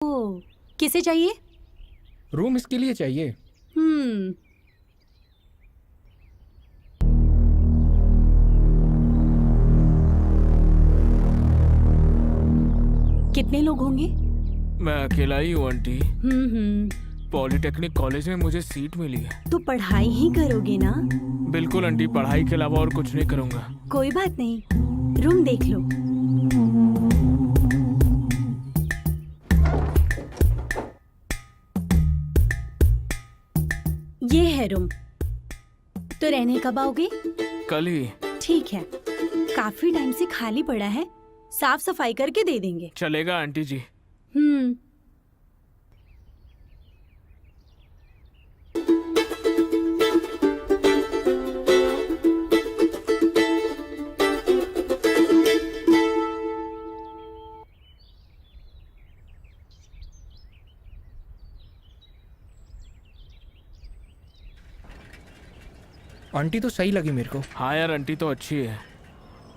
ओह, किसे चाहिए? रूम इसके लिए चाहिए। कितने लोग होंगे? मैं अकेला ही हूँ आंटी। हम्म। पॉलिटेक्निक कॉलेज में मुझे सीट मिली है। तो पढ़ाई ही करोगे ना? बिल्कुल आंटी, पढ़ाई के अलावा और कुछ नहीं करूँगा। कोई बात नहीं, रूम देख लो। ये है रूम। तो रहने कब आओगे? कल ही। ठीक है, काफी टाइम से खाली पड़ा है, साफ सफाई करके दे देंगे। चलेगा आंटी जी। आंटी तो सही लगी मेरे को। हाँ यार, आंटी तो अच्छी है।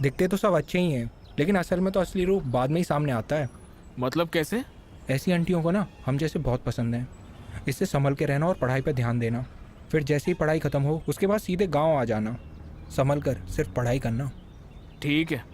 दिखते तो सब अच्छे ही हैं, लेकिन असल में तो असली रूप बाद में ही सामने आता है। मतलब कैसे? ऐसी आंटियों को ना हम जैसे बहुत पसंद है। इससे संभल के रहना और पढ़ाई पर ध्यान देना। फिर जैसे ही पढ़ाई ख़त्म हो उसके बाद सीधे गांव आ जाना। संभल कर सिर्फ पढ़ाई करना। ठीक है।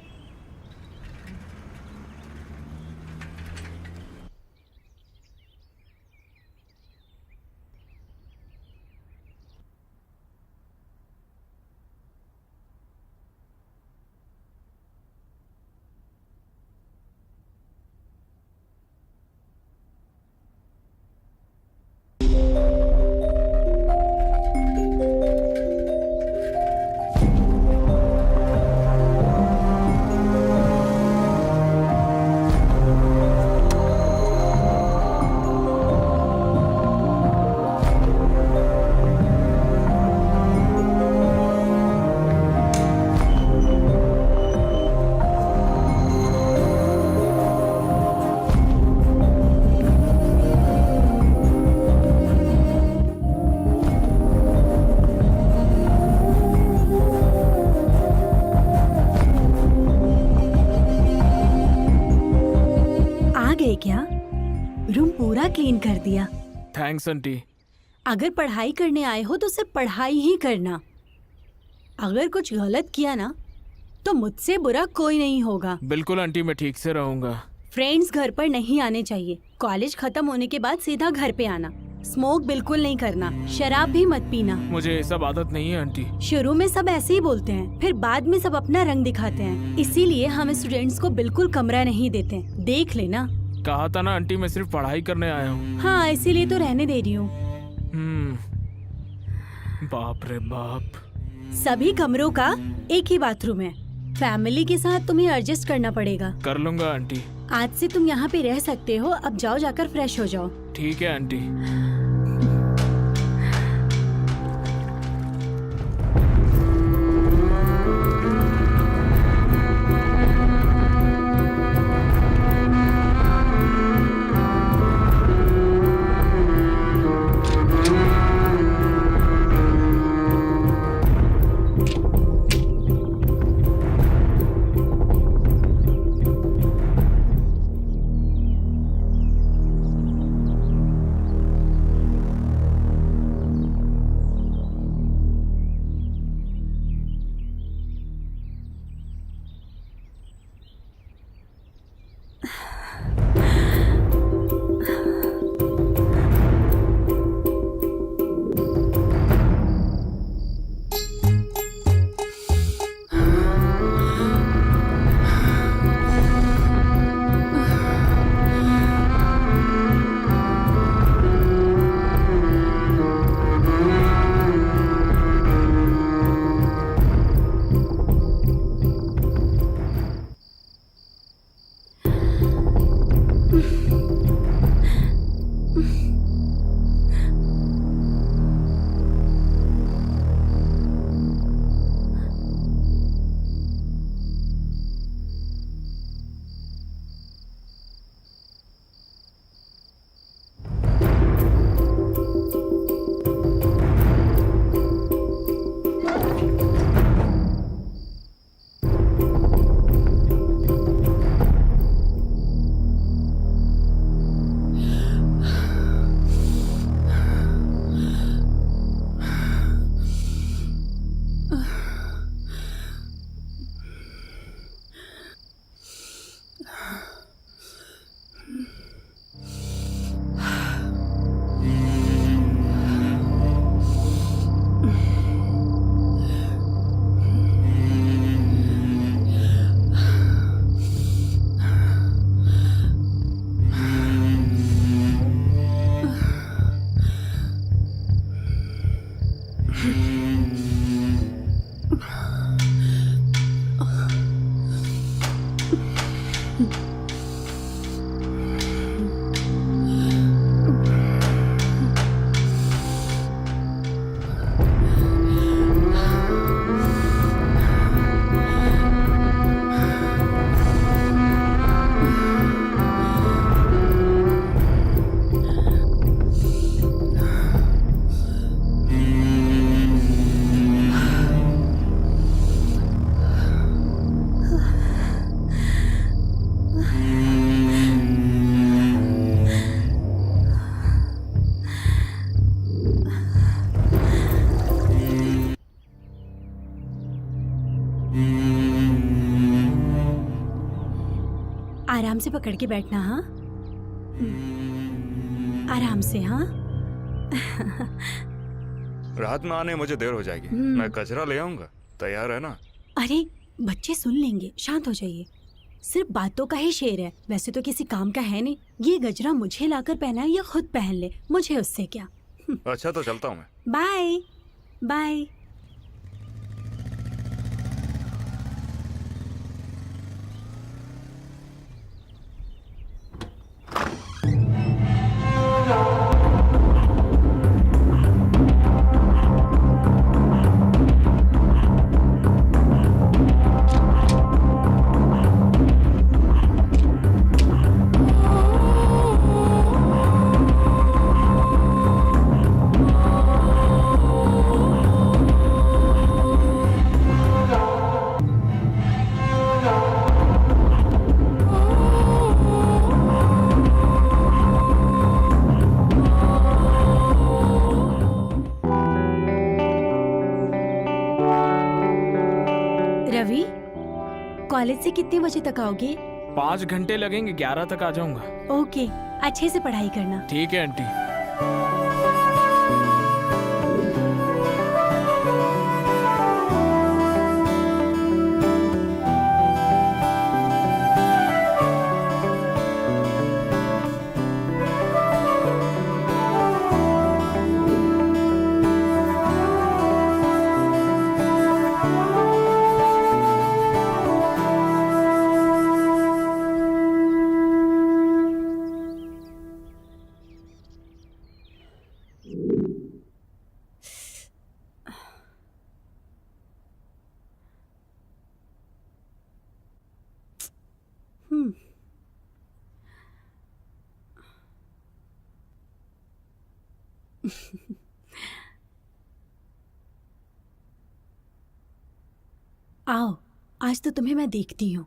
आ गए क्या? रूम पूरा क्लीन कर दिया। Thanks aunty. अगर पढ़ाई करने आए हो तो सिर्फ पढ़ाई ही करना। अगर कुछ गलत किया ना तो मुझसे बुरा कोई नहीं होगा। बिल्कुल आंटी, मैं ठीक से रहूंगा। फ्रेंड्स घर पर नहीं आने चाहिए। कॉलेज खत्म होने के बाद सीधा घर पे आना। स्मोक बिल्कुल नहीं करना, शराब भी मत पीना। मुझे ये सब आदत नहीं है आंटी। शुरू में सब ऐसे ही बोलते हैं, फिर बाद में सब अपना रंग दिखाते हैं। इसीलिए हम स्टूडेंट्स को बिल्कुल कमरा नहीं देते। देख लेना। कहा था ना आंटी, मैं सिर्फ पढ़ाई करने आया हूँ। हाँ, इसीलिए तो रहने दे रही हूँ। बाप रे बाप। सभी कमरों का एक ही बाथरूम है। फैमिली के साथ तुम्हें एडजस्ट करना पड़ेगा। कर लूंगा आंटी। आज से तुम यहाँ पे रह सकते हो। अब जाओ, जाकर फ्रेश हो जाओ। ठीक है आंटी। आराम से पकड़ के बैठना। हाँ, आराम से। हाँ। रात में आने मुझे देर हो जाएगी। मैं कचरा ले आऊंगा, तैयार है ना? अरे बच्चे सुन लेंगे, शांत हो जाइए। सिर्फ बातों का ही शेर है, वैसे तो किसी काम का है नहीं। ये गजरा मुझे लाकर पहना है या खुद पहन ले, मुझे उससे क्या। अच्छा तो चलता हूँ मैं। Bye bye. रवि, कॉलेज से कितने बजे तक आओगे? 5 घंटे लगेंगे, 11 तक आ जाऊंगा। ओके, अच्छे से पढ़ाई करना। ठीक है आंटी। हम्म। आओ, आज तो तुम्हें मैं देखती हूँ।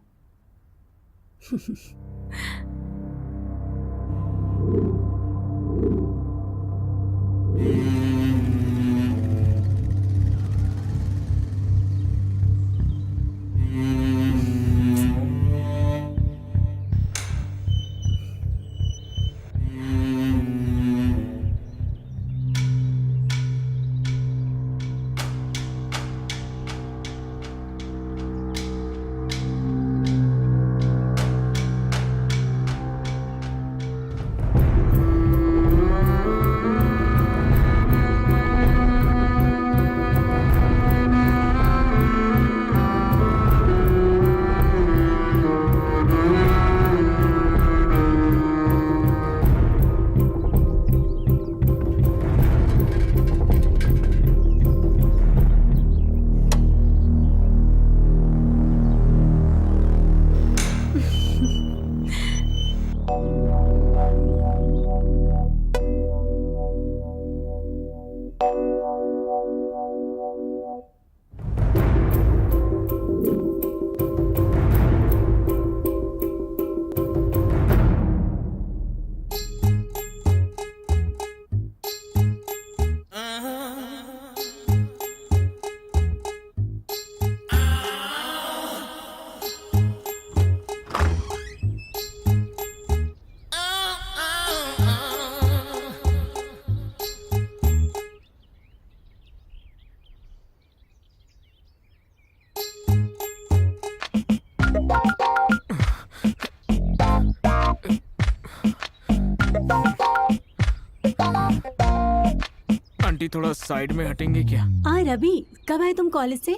आंटी थोड़ा साइड में हटेंगे क्या? हाँ रवि, कब आए तुम कॉलेज से?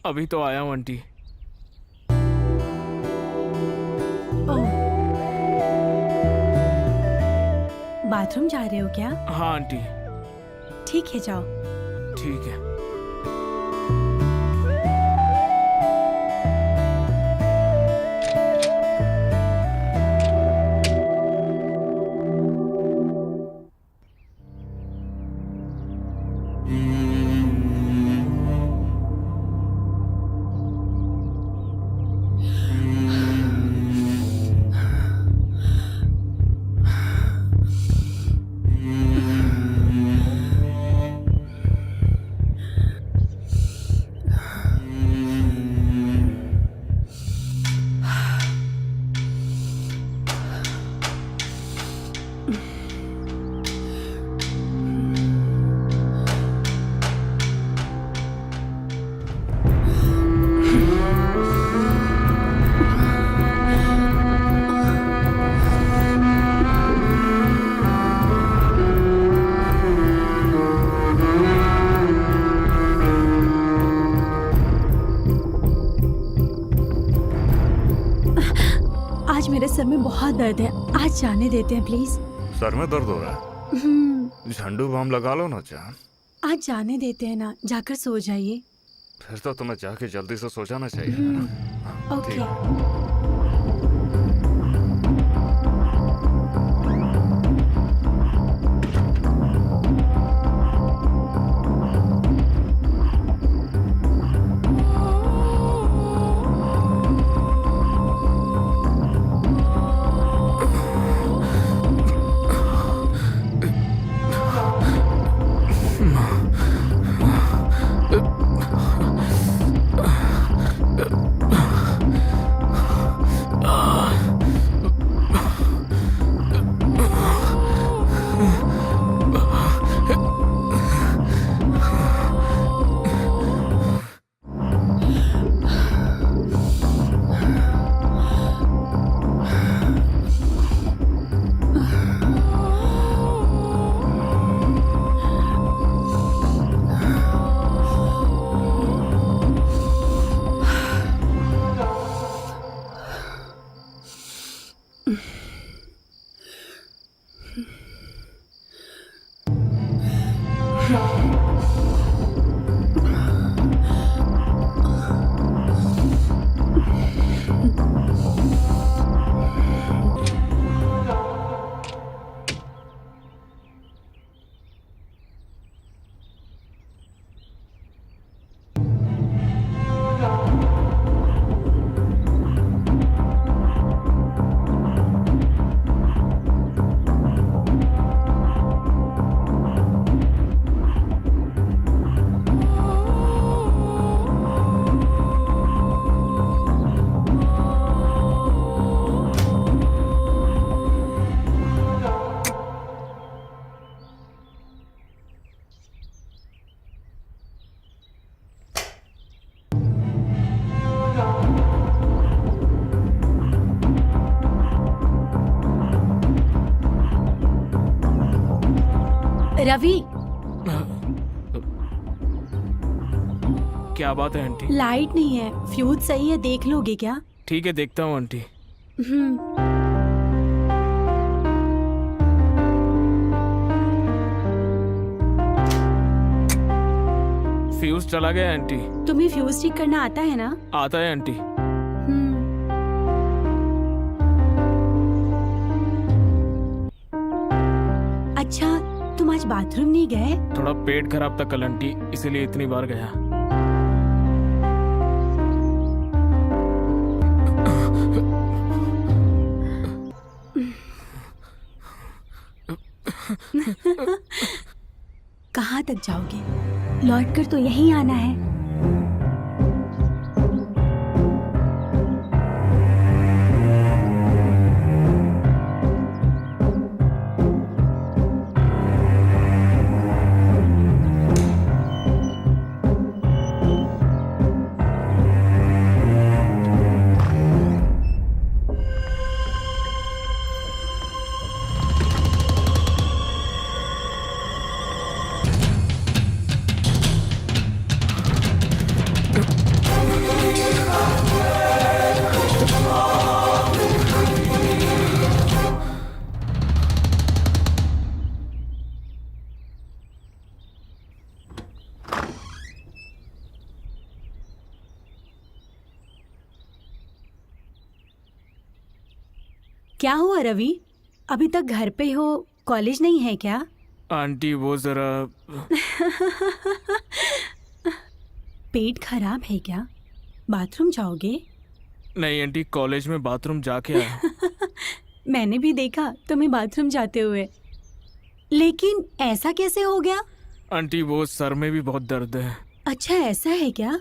अभी तो आया हूँ आंटी। ओह, बाथरूम जा रहे हो क्या? हाँ आंटी। ठीक है, जाओ। ठीक है। बहुत दर्द है, आज जाने देते हैं प्लीज। सर में दर्द हो रहा है, झंडू बाम लगा लो ना जान। आज जाने देते हैं ना, जाकर सो जाइए। फिर तो तुम्हें जाके जल्दी से सो जाना चाहिए है ना? ओके। रवि, क्या बात है आंटी? लाइट नहीं है, फ्यूज सही है, देख लोगे क्या? ठीक है, देखता हूँ आंटी। हम्म। फ्यूज चला गया है आंटी। तुम्हें फ्यूज ठीक करना आता है ना? आता है आंटी। हम्म। अच्छा, तुम आज बाथरूम नहीं गए? थोड़ा पेट खराब था कल आंटी, इसीलिए इतनी बार गया। कहाँ तक जाओगे? लौटकर तो यहीं आना है। क्या हुआ रवि? अभी तक घर पे हो, कॉलेज नहीं है क्या? आंटी वो जरा पेट खराब है क्या? बाथरूम जाओगे? नहीं आंटी, कॉलेज में बाथरूम जाके आया। मैंने भी देखा तुम्हें बाथरूम जाते हुए, लेकिन ऐसा कैसे हो गया? आंटी वो सर में भी बहुत दर्द है। अच्छा, ऐसा है क्या?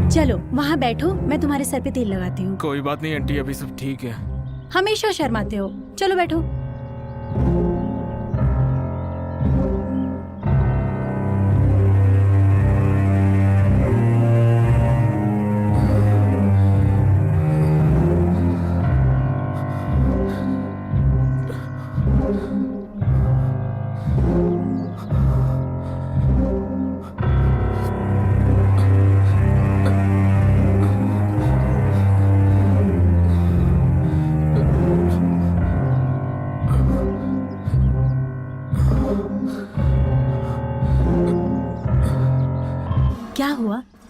चलो वहाँ बैठो, मैं तुम्हारे सर पे तेल लगाती हूँ। कोई बात नहीं आंटी, अभी सब ठीक है। हमेशा शर्माते हो। चलो बैठो।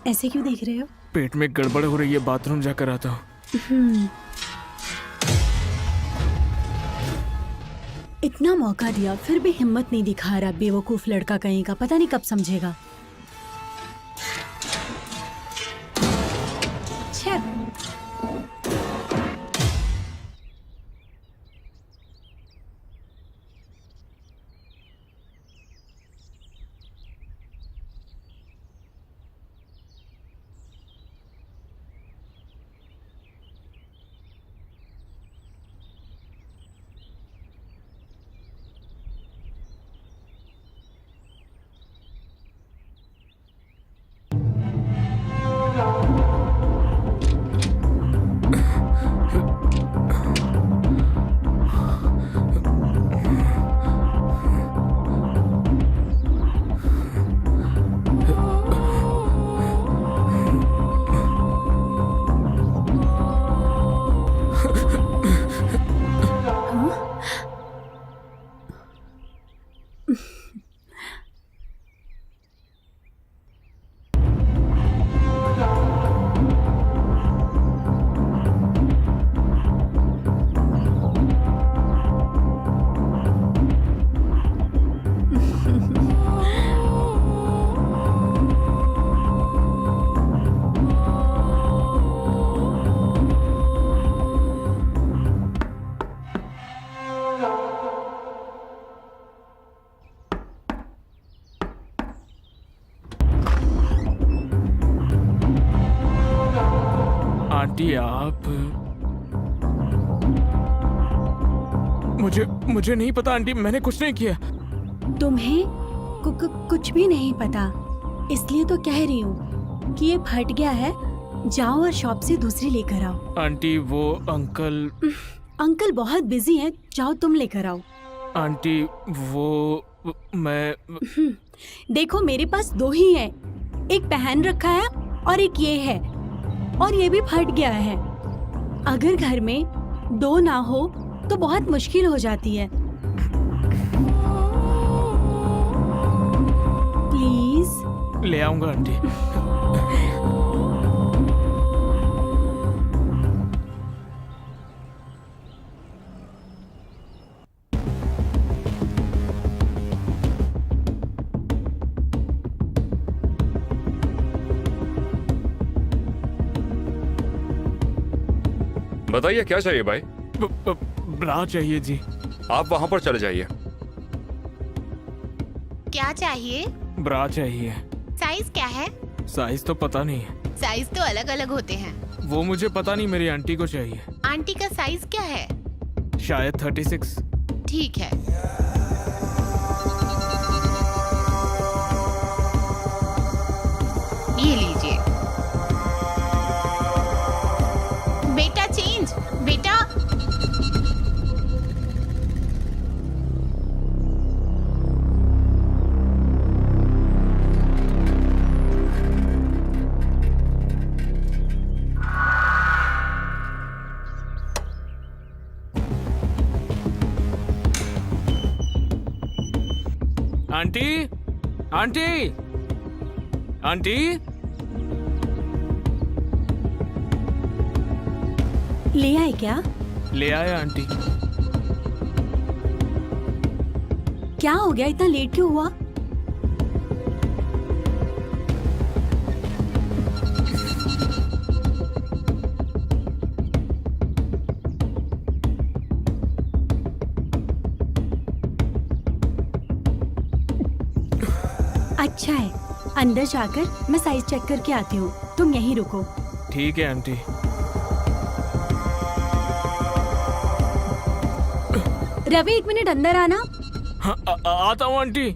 ऐसे क्यों देख रहे हो? पेट में गड़बड़ हो रही है, बाथरूम जाकर आता हूँ। इतना मौका दिया फिर भी हिम्मत नहीं दिखा रहा, बेवकूफ लड़का कहीं का, पता नहीं कब समझेगा। छे। आंटी आप मुझे नहीं पता आंटी, मैंने कुछ नहीं किया। तुम्हें कुछ भी नहीं पता, इसलिए तो कह रही हूँ कि ये फट गया है। जाओ और शॉप से दूसरी लेकर आओ। आंटी वो अंकल बहुत बिजी हैं, जाओ तुम लेकर आओ। आंटी वो मैं देखो मेरे पास दो ही है, एक पहन रखा है और एक ये है, और ये भी फट गया है। अगर घर में दो ना हो तो बहुत मुश्किल हो जाती है। प्लीज ले आऊंगा आंटी। बताइए क्या चाहिए भाई? ब्रा चाहिए जी। आप वहां पर चले जाइए। क्या चाहिए? ब्रा चाहिए। साइज क्या है? साइज तो पता नहीं है। साइज तो अलग अलग होते हैं। वो मुझे पता नहीं, मेरी आंटी को चाहिए। आंटी का साइज क्या है? शायद 36। ठीक है। ये लीजिए। बेटा चेंज, बेटा। Aunty, aunty, aunty. ले आए क्या? ले आया आंटी। क्या हो गया, इतना लेट क्यों हुआ? अच्छा है, अंदर जाकर मैं साइज चेक करके आती हूँ, तुम यहीं रुको। ठीक है आंटी। रवि 1 मिनट अंदर आना। हाँ, आता हूँ आंटी।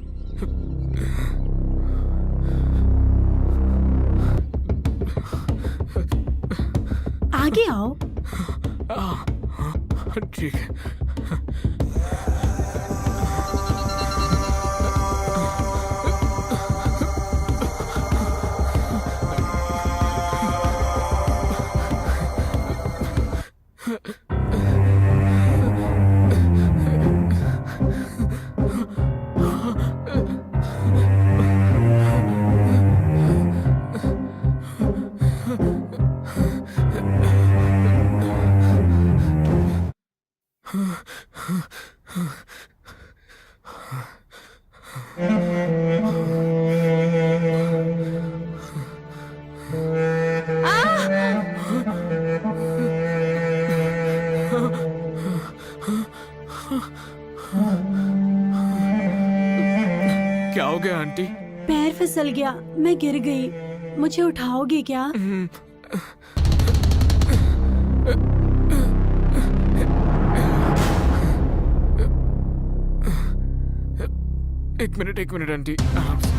आगे आओ। ठीक है। पैर फिसल गया, मैं गिर गई। मुझे उठाओगे क्या? एक मिनट आंटी, आराम से।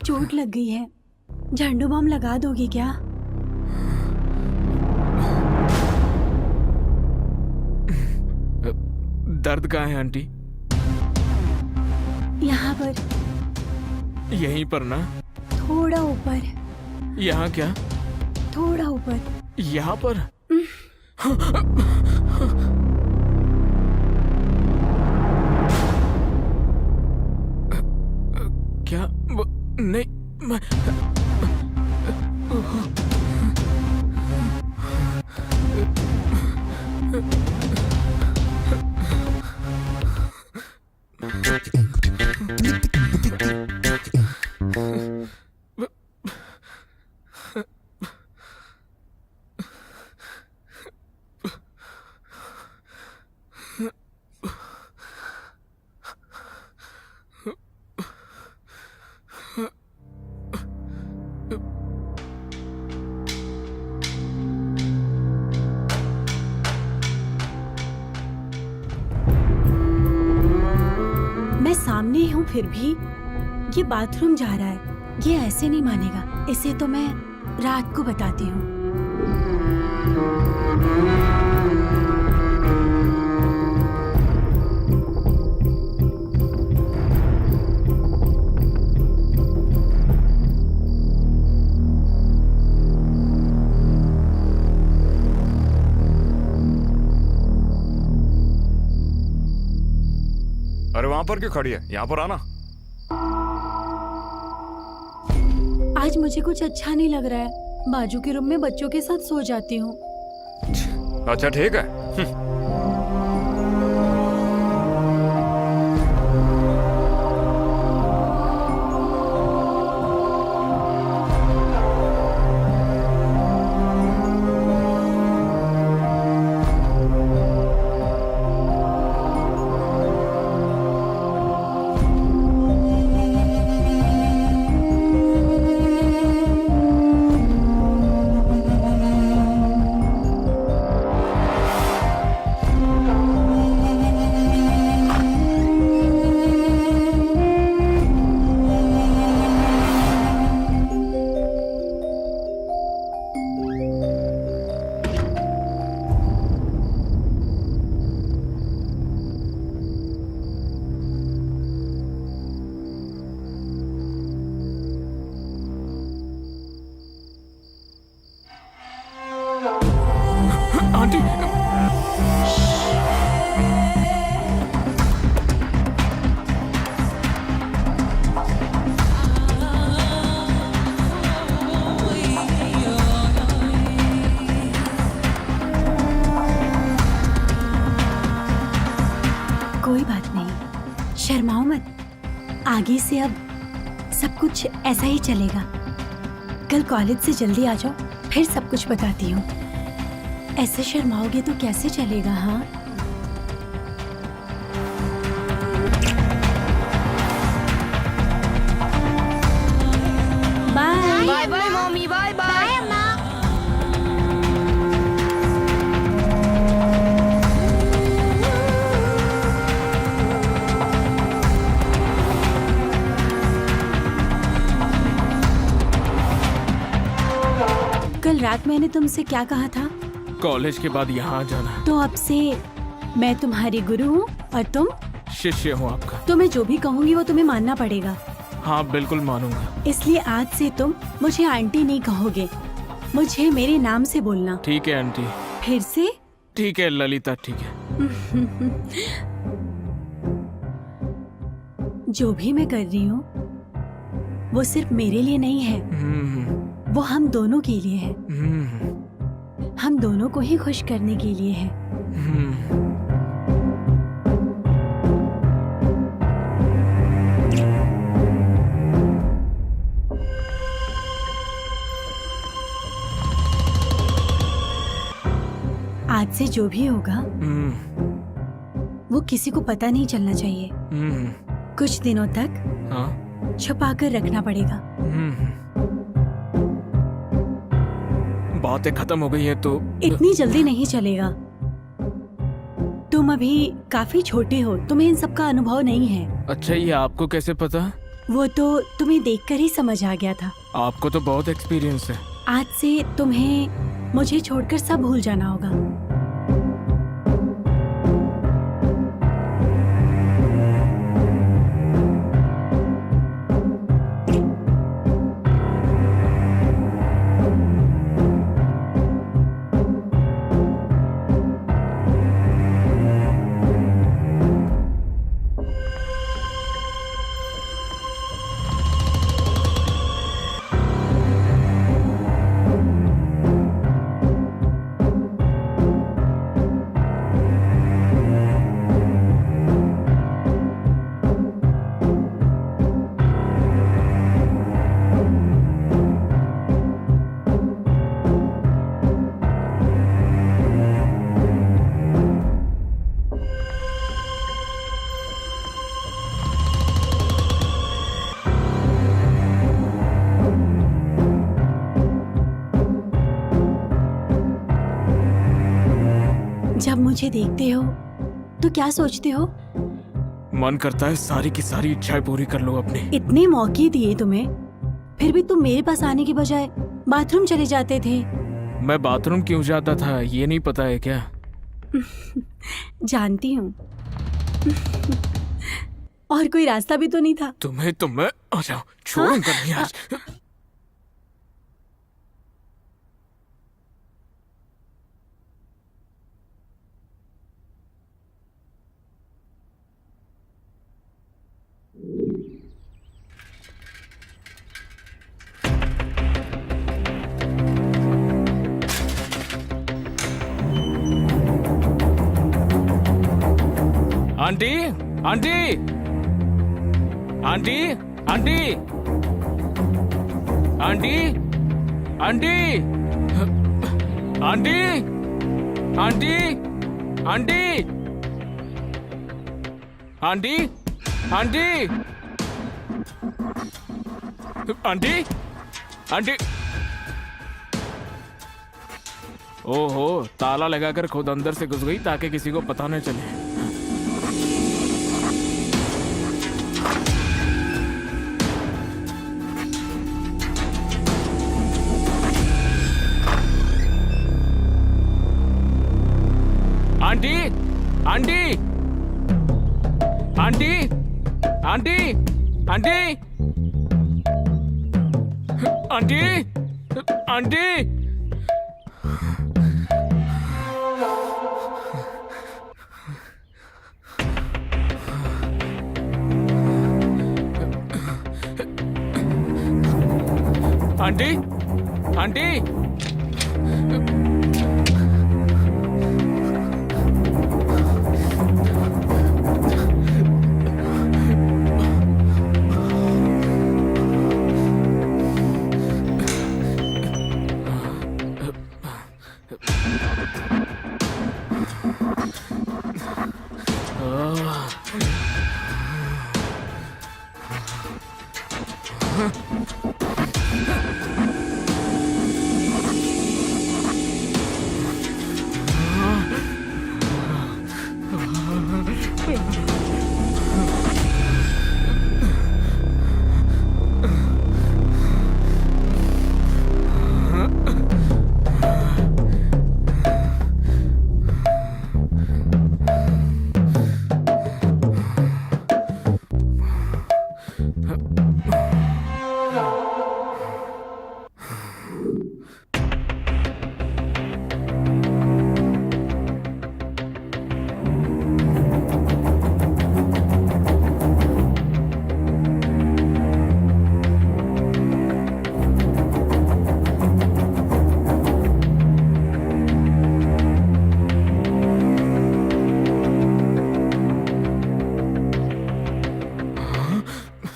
चोट लग गई है, झंडू बाम लगा दोगे क्या? दर्द कहाँ है आंटी? यहाँ पर, यहीं पर ना? थोड़ा ऊपर। यहाँ क्या? थोड़ा ऊपर। यहाँ पर? क्या? नहीं, मैं मैं सामने ही हूँ, फिर भी ये बाथरूम जा रहा है। ये ऐसे नहीं मानेगा। इसे तो मैं रात को बताती हूँ। अरे वहां पर क्यों खड़ी है? यहाँ पर आना। आज मुझे कुछ अच्छा नहीं लग रहा है। बाजू के रूम में बच्चों के साथ सो जाती हूँ। अच्छा ठीक है। आंटी, कोई बात नहीं, शर्माओ मत। आगे से अब सब कुछ ऐसा ही चलेगा। कल कॉलेज से जल्दी आ जाओ, फिर सब कुछ बताती हूँ। ऐसे शर्माओगे तो कैसे चलेगा? हाँ, bye. Bye bye mummy, bye bye अम्मा। कल रात मैंने तुमसे क्या कहा था? कॉलेज के बाद यहाँ आ जाना। तो अब से मैं तुम्हारी गुरु हूँ और तुम? शिष्य हूँ आपका। तो मैं जो भी कहूँगी वो तुम्हें मानना पड़ेगा। हाँ बिल्कुल मानूंगा। इसलिए आज से तुम मुझे आंटी नहीं कहोगे, मुझे मेरे नाम से बोलना। ठीक है आंटी। फिर से? ठीक है ललिता, ठीक है। जो भी मैं कर रही हूँ वो सिर्फ मेरे लिए नहीं है, वो हम दोनों के लिए है। हम दोनों को ही खुश करने के लिए है। आज से जो भी होगा वो किसी को पता नहीं चलना चाहिए। कुछ दिनों तक हाँ छुपा कर रखना पड़ेगा। बातें खत्म हो गई है तो इतनी जल्दी नहीं चलेगा। तुम अभी काफी छोटे हो, तुम्हें इन सब का अनुभव नहीं है। अच्छा, ये आपको कैसे पता? वो तो तुम्हें देखकर ही समझ आ गया था। आपको तो बहुत एक्सपीरियंस है। आज से तुम्हें मुझे छोड़कर सब भूल जाना होगा। जब मुझे देखते हो तो क्या सोचते हो? मन करता है सारी की सारी इच्छाएं पूरी कर लो अपनी। इतने मौके दिए तुम्हें, फिर भी तुम मेरे पास आने की बजाय बाथरूम चले जाते थे। मैं बाथरूम क्यों जाता था ये नहीं पता है क्या? जानती हूँ। और कोई रास्ता भी तो नहीं था। तुम्हें तो मैं आ जाओ, छोड़ूंगा नहीं आज। Aunty, aunty, aunty, aunty, aunty, aunty, aunty, aunty, aunty, aunty, aunty, aunty, aunty. ओहो, ताला लगाकर खुद अंदर से घुस गई ताकि किसी को पता न चले। Aunty, aunty, aunty, aunty, aunty, aunty, aunty. Aunty, aunty,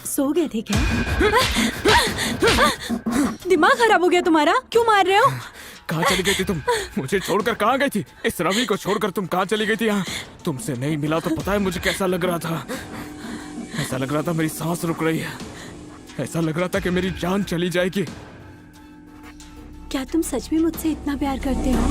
सो गए थे क्या? दिमाग खराब हो गया तुम्हारा? क्यों मार रहे हो? कहाँ चली गई थी तुम? मुझे छोड़कर कहाँ गई थी? इस रवि को छोड़कर तुम कहाँ चली गई थी? यहाँ तुमसे नहीं मिला तो पता है मुझे कैसा लग रहा था। ऐसा लग रहा था मेरी सांस रुक रही है। ऐसा लग रहा था कि मेरी जान चली जाएगी। क्या तुम सच में मुझसे इतना प्यार करते हो?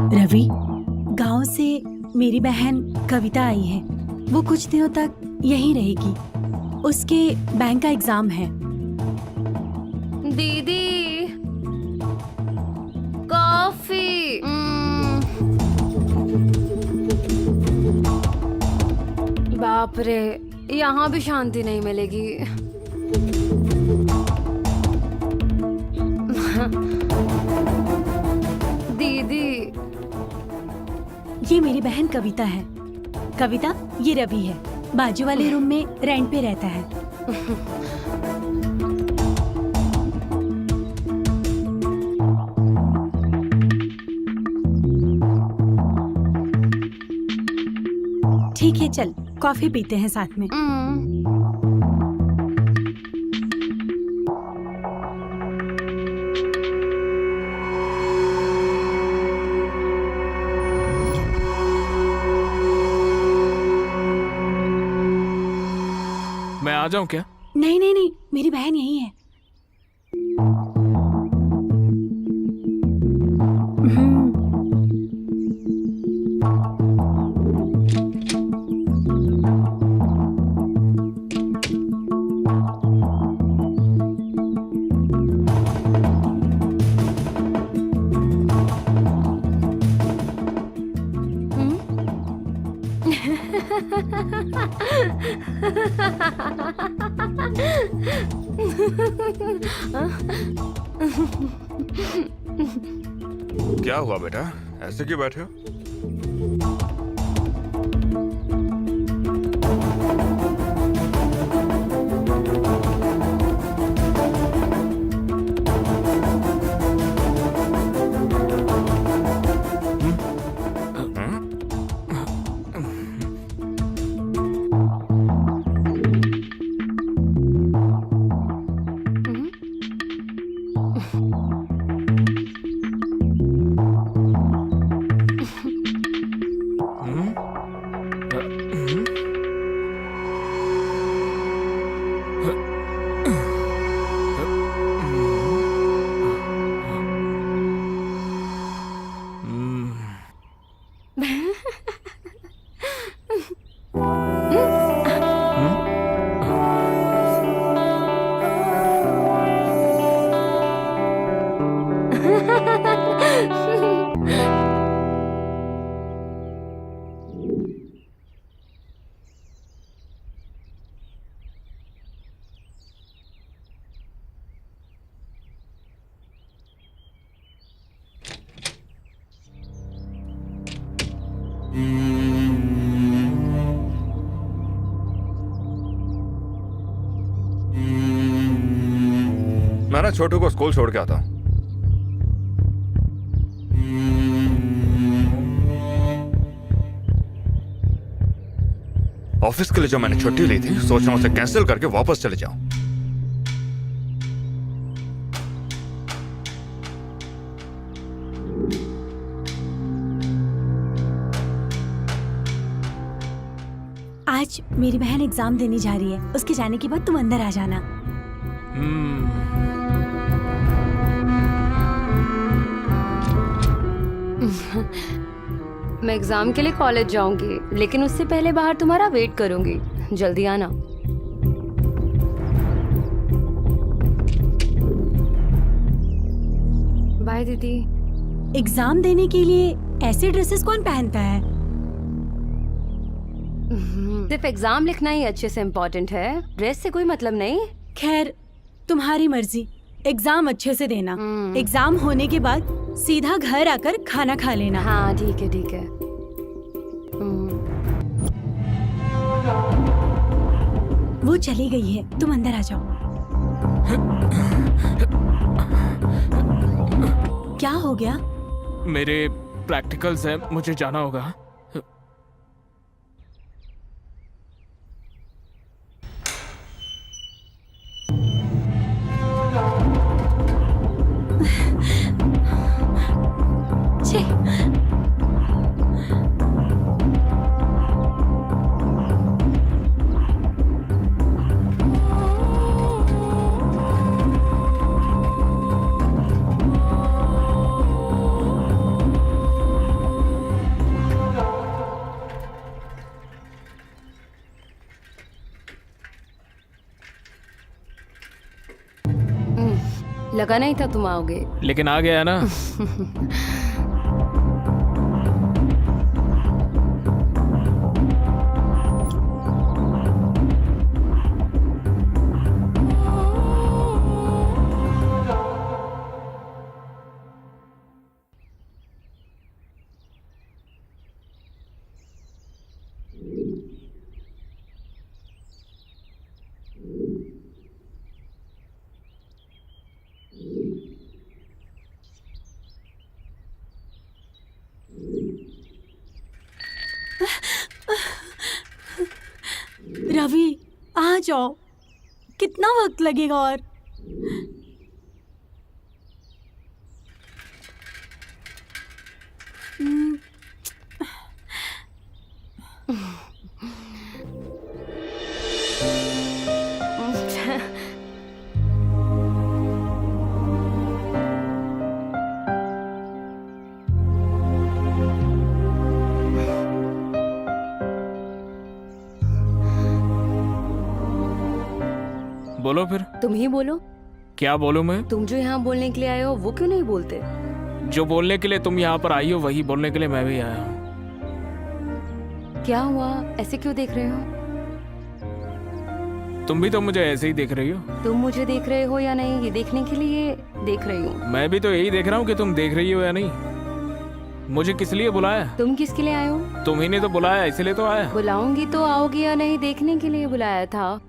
रवि, गांव से मेरी बहन कविता आई है। वो कुछ दिनों तक यहीं रहेगी। उसके बैंक का एग्जाम है। दीदी कॉफी। बाप रे, यहाँ भी शांति नहीं मिलेगी। दीदी ये मेरी बहन कविता है। कविता, ये रवि है। बाजू वाले रूम में रेंट पे रहता है। ठीक है, चल कॉफी पीते हैं साथ में। मैं आ जाऊं क्या? नहीं नहीं नहीं, मेरी बहन यही है। क्या हुआ बेटा, ऐसे क्यों बैठे हो? मैं ना छोटू को स्कूल छोड़ के आता हूँ। ऑफिस के लिए जो मैंने छुट्टी ली थी, सोच रहा हूँ उसे कैंसिल करके वापस चले जाऊं। आज मेरी बहन एग्जाम देने जा रही है। उसके जाने के बाद तुम अंदर आ जाना। मैं एग्जाम के लिए कॉलेज जाऊंगी, लेकिन उससे पहले बाहर तुम्हारा वेट करूंगी। जल्दी आना। बाय दीदी। एग्जाम देने के लिए ऐसे ड्रेसेस कौन पहनता है? सिर्फ एग्जाम लिखना ही अच्छे से इम्पोर्टेंट है, ड्रेस से कोई मतलब नहीं। खैर तुम्हारी मर्जी, एग्जाम अच्छे से देना। एग्जाम होने के बाद सीधा घर आकर खाना खा लेना। हाँ ठीक है ठीक है। वो चली गई है, तुम अंदर आ जाओ। क्या हो गया? मेरे प्रैक्टिकल्स हैं, मुझे जाना होगा। छे, लगा नहीं था तुम आओगे। लेकिन आ गया ना। रवि आ जाओ, कितना वक्त लगेगा और? बोलो फिर। तुम ही बोलो। क्या बोलूं मैं? तुम जो यहाँ बोलने के लिए आए हो वो क्यों नहीं बोलते? जो बोलने के लिए तुम यहाँ पर आई हो वही बोलने के लिए मैं भी आया हूँ। क्या हुआ, ऐसे क्यों देख रहे हो? तुम भी तो मुझे ऐसे ही देख रही हो। तुम मुझे देख रहे हो या नहीं ये देखने के लिए देख रही हूँ। मैं भी तो यही देख रहा हूँ कि तुम देख रही हो या नहीं। मुझे किस लिए बुलाया? तुम किसके लिए आए हो? तुम्ही ने तो बुलाया, इसलिए तो आया। बुलाऊंगी तो आओगी या नहीं देखने के लिए बुलाया था।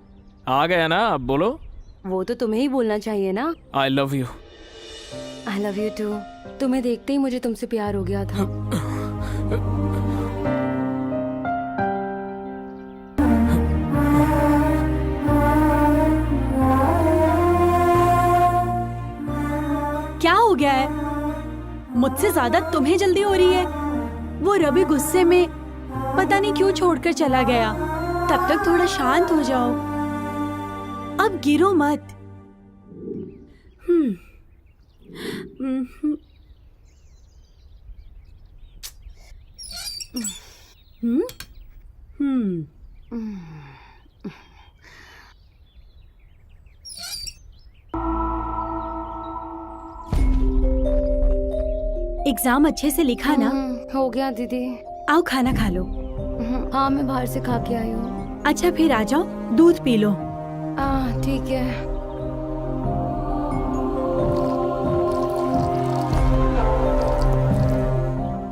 आ गया ना, अब बोलो। वो तो तुम्हें ही बोलना चाहिए ना। I love you. I love you too. तुम्हें देखते ही मुझे तुमसे प्यार हो गया था। क्या हो गया है? मुझसे ज्यादा तुम्हें जल्दी हो रही है। वो रवि गुस्से में पता नहीं क्यों छोड़कर चला गया। तब तक थोड़ा शांत हो जाओ, अब गिरो मत। हम्म हम्म हम्म हम्म एग्जाम अच्छे से लिखा ना? हो गया दीदी। आओ खाना खा लो। हाँ मैं बाहर से खा के आई हूँ। अच्छा फिर आ जाओ, दूध पी लो। ठीक है।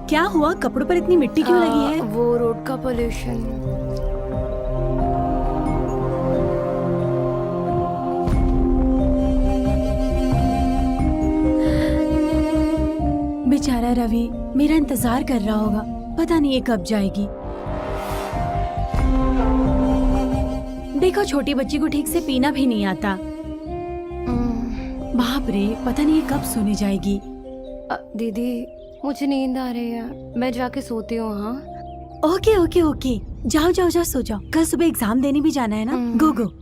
क्या हुआ, कपड़ों पर इतनी मिट्टी क्यों लगी है? वो रोड का पोल्यूशन। बेचारा रवि मेरा इंतजार कर रहा होगा, पता नहीं ये कब जाएगी। देखो छोटी बच्ची को ठीक से पीना भी नहीं आता। बाप रे, पता नहीं ये कब सोने जाएगी। दीदी मुझे नींद आ रही है, मैं जाके सोती हूँ। हाँ ओके ओके ओके, जाओ जाओ जाओ सो जाओ, कल सुबह एग्जाम देने भी जाना है ना। गो गो।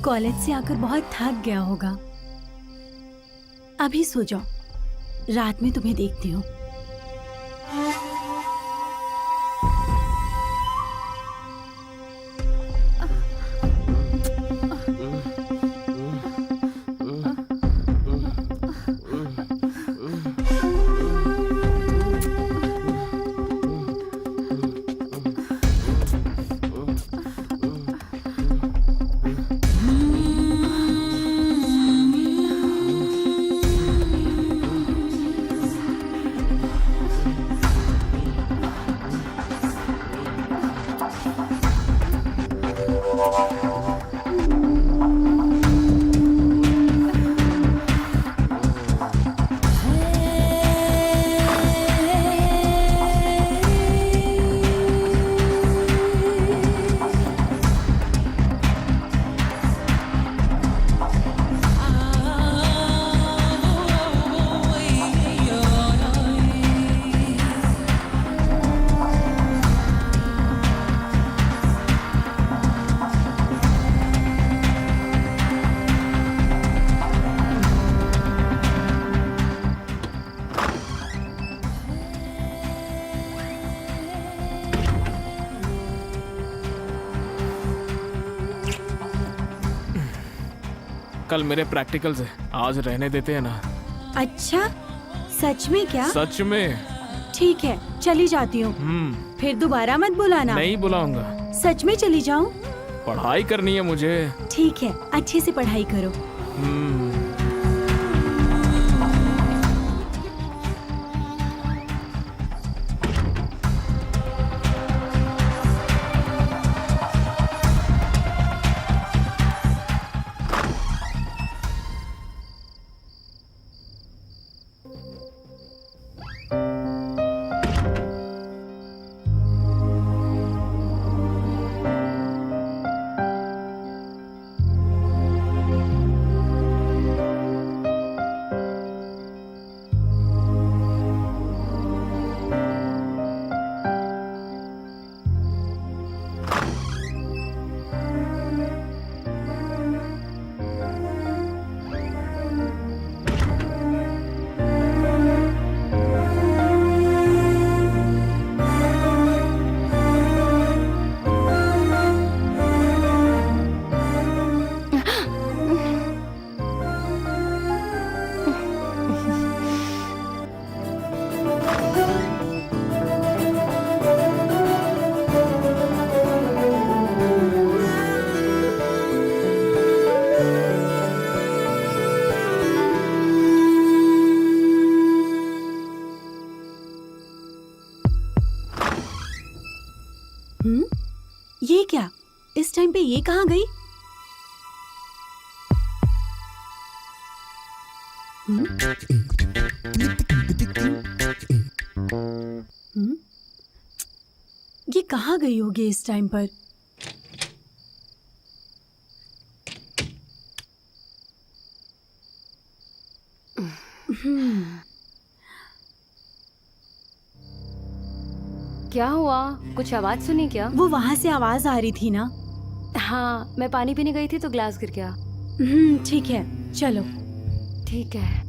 कॉलेज से आकर बहुत थक गया होगा, अभी सो जाओ, रात में तुम्हें देखती हूँ। कल मेरे प्रैक्टिकल्स है, आज रहने देते हैं ना। अच्छा, सच में क्या? सच में। ठीक है, चली जाती हूँ। फिर दोबारा मत बुलाना। नहीं बुलाऊंगा। सच में चली जाऊँ? पढ़ाई करनी है मुझे। ठीक है, अच्छे से पढ़ाई करो। ये क्या? इस टाइम पे ये कहाँ गई? ये कहाँ गई होगी इस टाइम पर? क्या हुआ? कुछ आवाज सुनी क्या? वो वहां से आवाज आ रही थी ना। हाँ, मैं पानी पीने गई थी तो ग्लास गिर गया। ठीक है, चलो। ठीक है।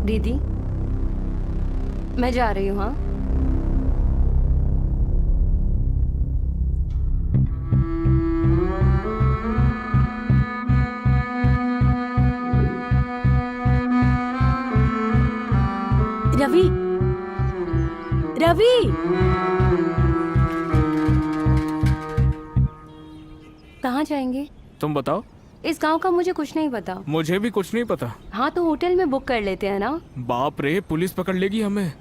दीदी, मैं जा रही हूँ। हाँ, रवि, रवि, कहाँ जाएंगे? तुम बताओ। इस गांव का मुझे कुछ नहीं पता। मुझे भी कुछ नहीं पता। हाँ, तो होटल में बुक कर लेते हैं ना। बाप रे, पुलिस पकड़ लेगी हमें।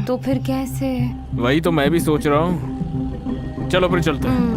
तो फिर कैसे? वही तो मैं भी सोच रहा हूँ। चलो फिर चलते हैं।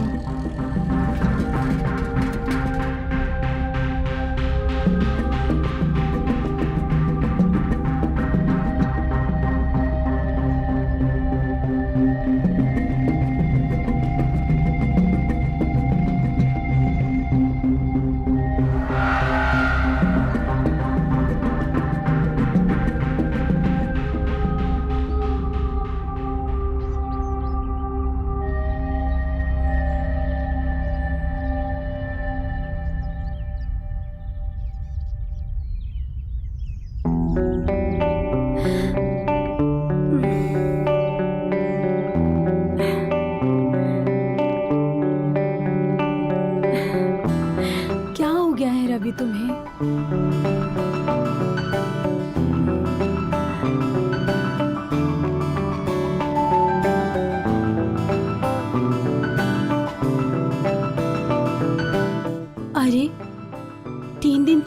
क्या हो गया है रवि तुम्हें?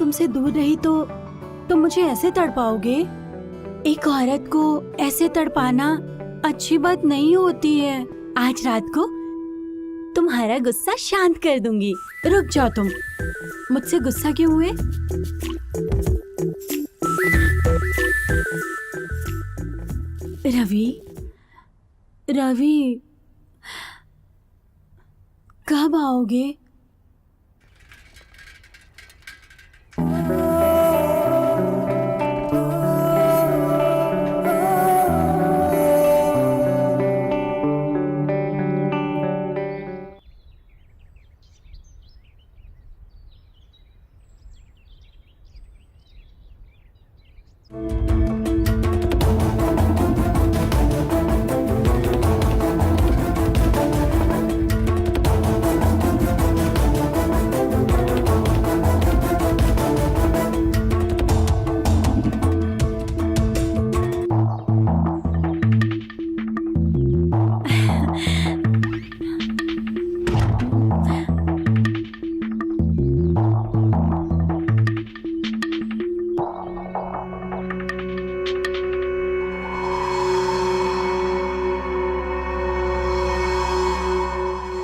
तुमसे दूर रही तो तुम मुझे ऐसे तड़पाओगे? एक औरत को ऐसे तड़पाना अच्छी बात नहीं होती है। आज रात को तुम्हारा गुस्सा शांत कर दूंगी। रुक जाओ तुम। मुझसे गुस्सा क्यों हुए? रवि, रवि, कब आओगे?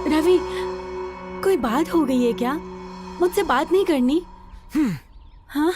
रवि, कोई बात हो गई है क्या? मुझसे बात नहीं करनी? हाँ?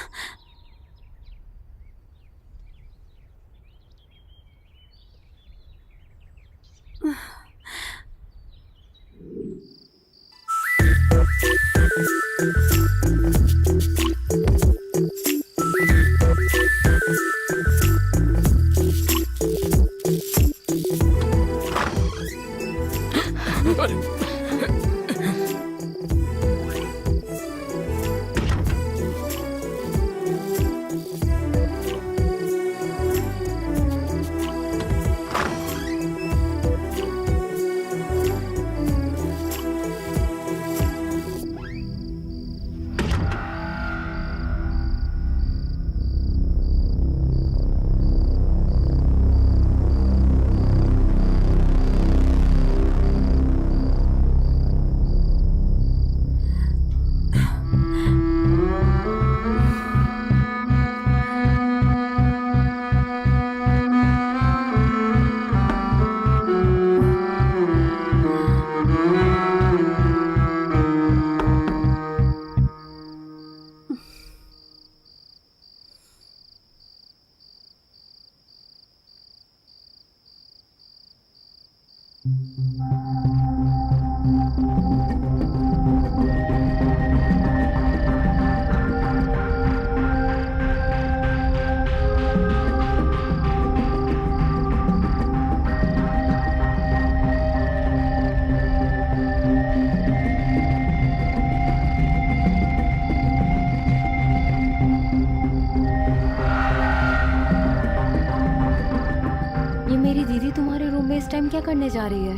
ये मेरी दीदी तुम्हारे रूम में इस टाइम क्या करने जा रही है?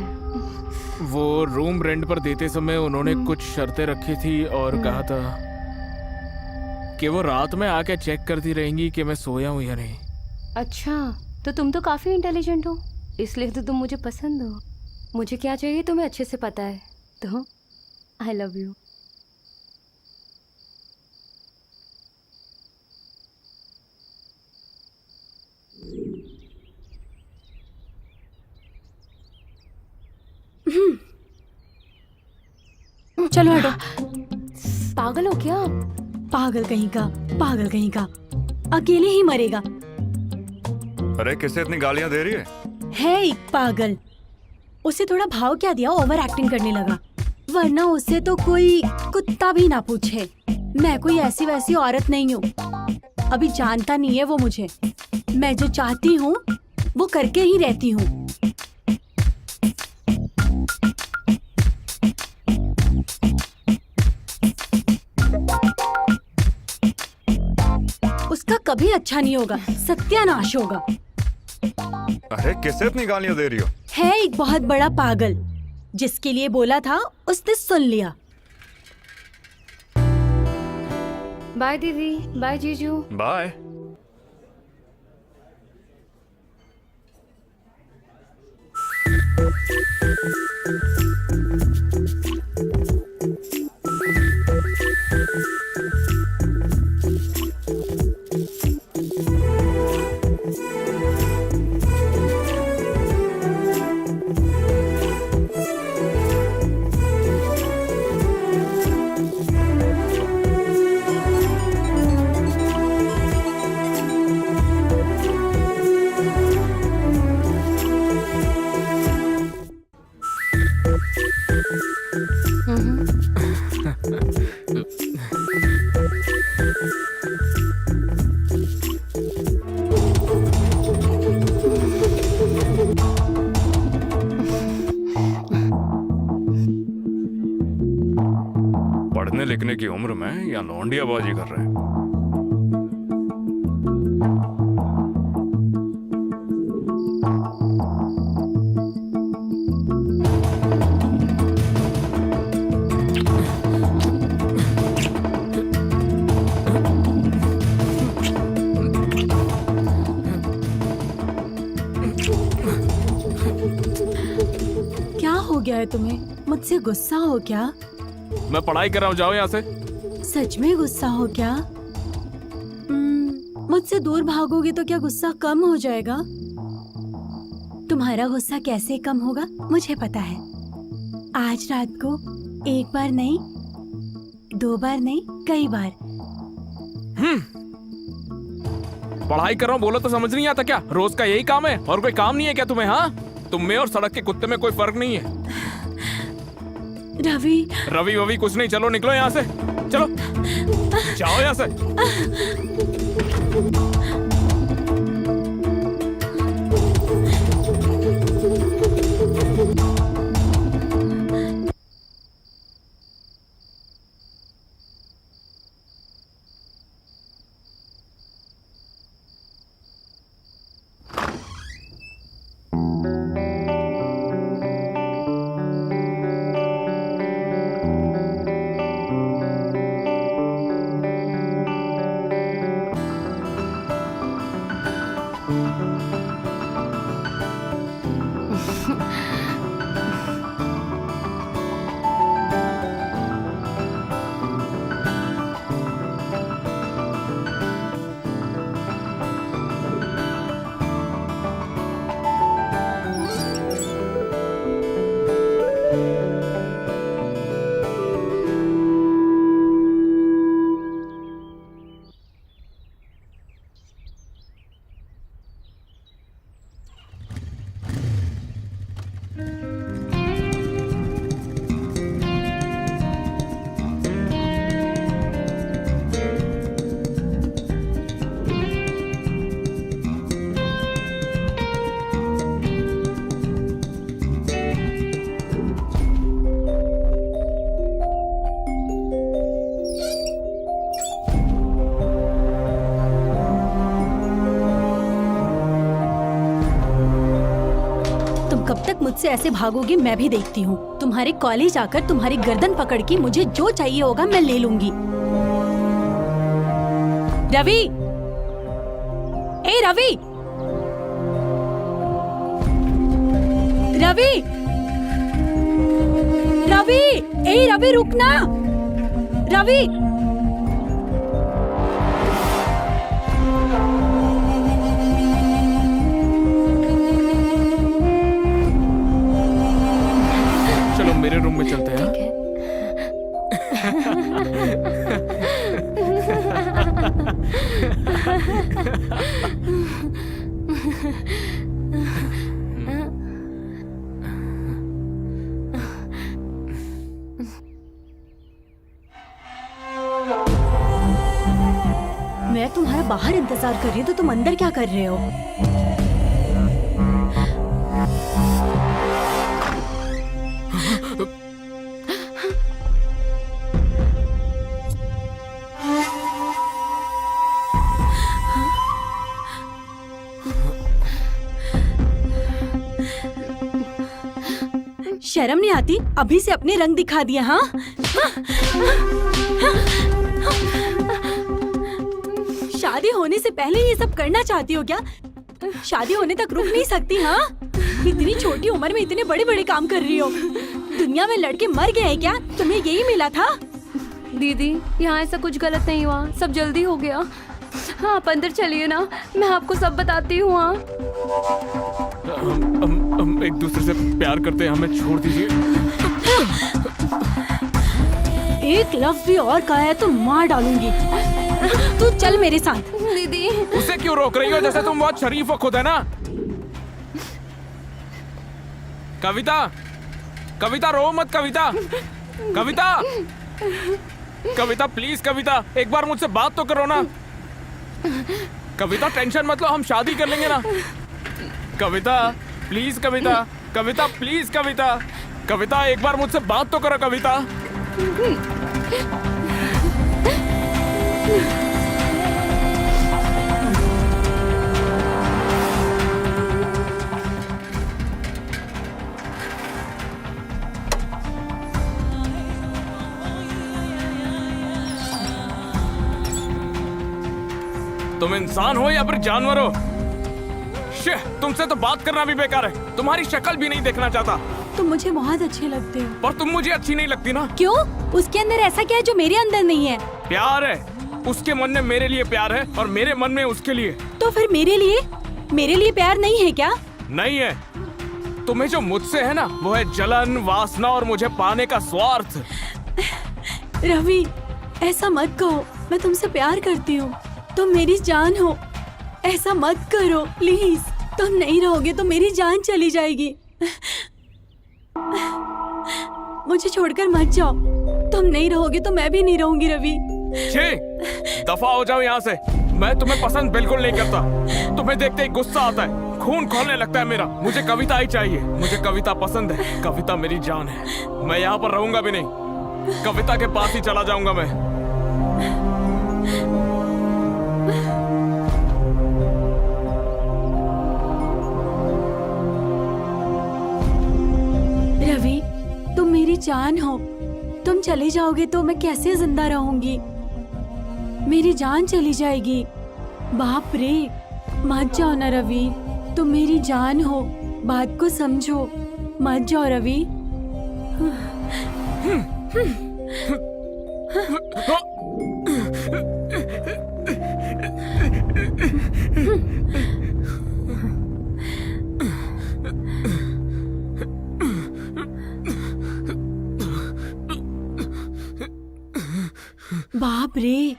वो रूम रेंट पर देते समय उन्होंने कुछ शर्तें रखी थी और कहा था कि वो रात में आके चेक करती रहेंगी कि मैं सोया हूँ या नहीं। अच्छा, तो तुम तो काफी इंटेलिजेंट हो, इसलिए तो तुम मुझे पसंद हो। मुझे क्या चाहिए तुम्हें अच्छे से पता है, तो आई लव यू। चलो हटो। पागल हो क्या? पागल कहीं का, पागल कहीं का। अकेले ही मरेगा। अरे किससे इतनी गालियां दे रही है? एक पागल। उसे थोड़ा भाव क्या दिया, ओवर एक्टिंग करने लगा। वरना उससे तो कोई कुत्ता भी ना पूछे। मैं कोई ऐसी वैसी औरत नहीं हूँ। अभी जानता नहीं है वो मुझे। मैं जो चाहती हूँ वो करके ही रहती हूँ। उसका कभी अच्छा नहीं होगा, सत्यानाश होगा। अरे किससे इतनी गालियां दे रही हो? है एक बहुत बड़ा पागल, जिसके लिए बोला था उसने सुन लिया। बाय दीदी, बाय जीजू। बाय। पढ़ने लिखने की उम्र में या लौंडियाबाजी कर रहे हैं। क्या हो गया है तुम्हें? मुझसे गुस्सा हो क्या? मैं पढ़ाई कर रहा हूँ, जाओ यहाँ से। सच में गुस्सा हो क्या? मुझसे दूर भागोगे तो क्या गुस्सा कम हो जाएगा? तुम्हारा गुस्सा कैसे कम होगा मुझे पता है। आज रात को एक बार नहीं, 2 बार नहीं, कई बार। पढ़ाई कर रहा हूँ बोलो तो समझ नहीं आता क्या? रोज का यही काम है और कोई काम नहीं है क्या तुम्हें? हाँ, तुम में और सड़क के कुत्ते में कोई फर्क नहीं है। रवि, रवि ववि कुछ नहीं, चलो निकलो यहाँ से, चलो जाओ यहाँ से। कब तक मुझसे ऐसे भागोगे मैं भी देखती हूँ। तुम्हारे कॉलेज आकर तुम्हारी गर्दन पकड़ के मुझे जो चाहिए होगा मैं ले लूंगी। रवि, ए रवि, रवि, रवि, ए रवि रुकना, रवि। चलो मेरे रूम में चलते हैं। ठीक है। मैं तुम्हारा बाहर इंतजार कर रही हूँ तो तुम अंदर क्या कर रहे हो? शर्म नहीं आती? अभी से अपने रंग दिखा दिया। हाँ, शादी होने से पहले ये सब करना चाहती हो क्या? शादी होने तक रुक नहीं सकती? हाँ, इतनी छोटी उम्र में इतने बड़े बड़े काम कर रही हो। दुनिया में लड़के मर गए हैं क्या? तुम्हें यही मिला था? दीदी, यहाँ ऐसा कुछ गलत नहीं हुआ, सब जल्दी हो गया। हाँ, आप अंदर चलिए ना, मैं आपको सब बताती हूँ। हाँ, हम एक दूसरे से प्यार करते हैं, हमें छोड़ दीजिए। एक लफ्ज भी और कहा है तो मार डालूंगी। तू चल मेरे साथ। दीदी। उसे क्यों रोक रही हो? जैसे तुम बहुत शरीफ हो खुद, है ना? कविता, कविता रो मत। कविता, कविता, कविता प्लीज कविता, एक बार मुझसे बात तो करो ना। कविता टेंशन मत लो, हम शादी कर लेंगे ना। कविता प्लीज कविता, कविता प्लीज कविता, कविता एक बार मुझसे बात तो करो कविता। तुम इंसान हो या फिर जानवर हो? तुमसे तो बात करना भी बेकार है, तुम्हारी शक्ल भी नहीं देखना चाहता। तुम मुझे बहुत अच्छे लगते हो। पर तुम मुझे अच्छी नहीं लगती ना। क्यों? उसके अंदर ऐसा क्या है जो मेरे अंदर नहीं है? प्यार है, उसके मन में मेरे लिए प्यार है और मेरे मन में उसके लिए। तो फिर मेरे लिए प्यार नहीं है क्या? नहीं है। तुम्हें जो मुझसे है ना वो है जलन, वासना और मुझे पाने का स्वार्थ। रवि, ऐसा मत कहो, मैं तुमसे प्यार करती हूँ, तुम मेरी जान हो। ऐसा मत करो प्लीज, तुम नहीं रहोगे तो मेरी जान चली जाएगी। मुझे छोड़कर मत जाओ, तुम नहीं रहोगे तो मैं भी नहीं रहूंगी रवि। छी, दफा हो जाओ यहाँ से। मैं तुम्हें पसंद बिल्कुल नहीं करता। तुम्हें देखते ही गुस्सा आता है, खून खौलने लगता है मेरा। मुझे कविता ही चाहिए, मुझे कविता पसंद है, कविता मेरी जान है। मैं यहाँ पर रहूंगा भी नहीं, कविता के पास ही चला जाऊंगा मैं। रवि, तुम मेरी जान हो, तुम चले जाओगे तो मैं कैसे जिंदा रहूंगी? मेरी जान चली जाएगी। बाप रे, मत जाओ ना रवि, तुम मेरी जान हो, बात को समझो, मत जाओ रवि। बाप रे,